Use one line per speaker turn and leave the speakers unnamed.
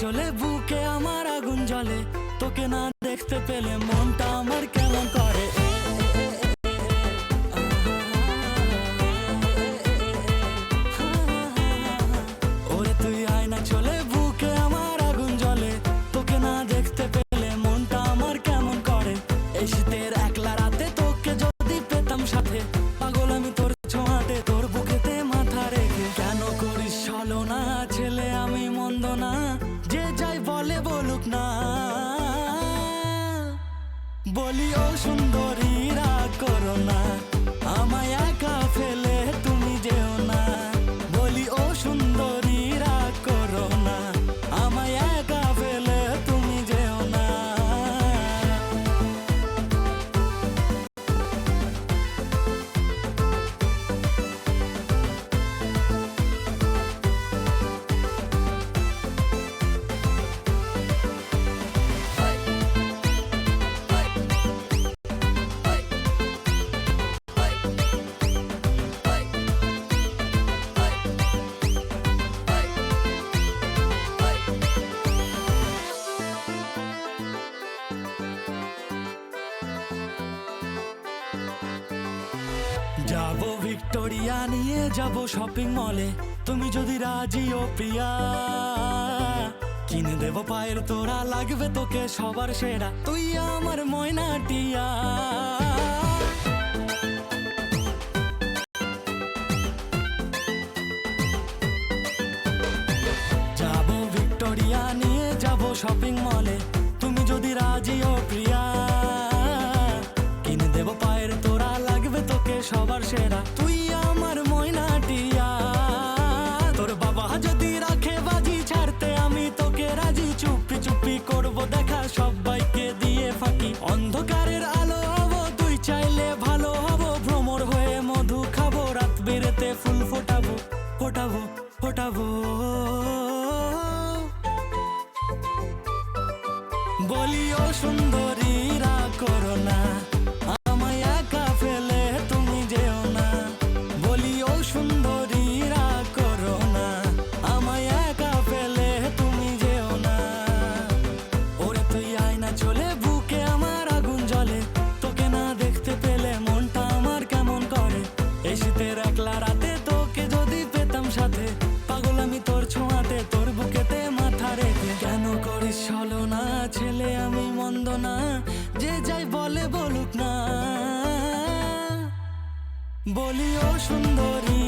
চলে বুকে আমার আগুন জ্বলে, তোকে না দেখতে পেলে মনটা আমার কেমন করে। ওরে তুই আয় না চলে বুকে আমার আগুন জ্বলে, তোকে না দেখতে পেলে মনটা আমার কেমন করে। এই শীতের একলা রাতে তোকে যদি পেতাম সাথে, পাগল আমি তোর ছোঁয়াতে তোর বুকেতে মাথা রেখে। কেন করিস ছলনা ছেলে আমি মন্দ না, যে যাই বলে বলুক না। বলি ও সুন্দরী রাগ করো না, আমায় একা ফেলে তুমি যেও না। বলি ও সুন্দরী রাগ করো না, আমায় একা ফেলে তুমি যেও না। যাবো ভিক্টোরিয়া নিয়ে যাবো শপিং মলে, তুমি যদি রাজি ও প্রিয়া। কিনে দেবো পায়ের তোরা, লাগবে তোকে সবার সেরা, তুই আমার ময়না টিয়া। যাবো ভিক্টোরিয়া নিয়ে যাবো শপিং মলে, তুমি যদি রাজি ও প্রিয়া। কিনে দেবো পায়ের তোরা, লাগবে তোকে সবার সেরা, তুই আমার ময়না টিয়া। তোর বাবা যদি রাখে বাজি ছাড়তে আমি তোকে রাজি, চুপি চুপি করবো দেখা সবাইকে দিয়ে ফাঁকি। অন্ধকারের আলো হব তুই চাইলে ভালো হব, ভ্রমর হয়ে মধু খাবো, রাত বেরেতে ফুল ফোটাবো ফোটাবো ফোটাবো। বলি ও সুন্দরী রাগ করো না, আমায় একা ফেলে তুমি যেও না। বলি ও সুন্দরী রাগ করো না, আমায় একা ফেলে তুমি যেও না। ওরে তুই আয় না চলে বুকে আমার আগুন জ্বলে, তোকে না দেখতে পেলে মনটা আমার কেমন করে। এই শীতের একলা রাতে তোকে যদি পেতাম সাথে, পাগল আমি তোর ছোঁয়াতে তোর বুকেতে মাথা রেখে। কেন করিস ছলনা ছেলে আমি মন্দ না, যে যাই বলে বলুক না। বলি ও সুন্দরী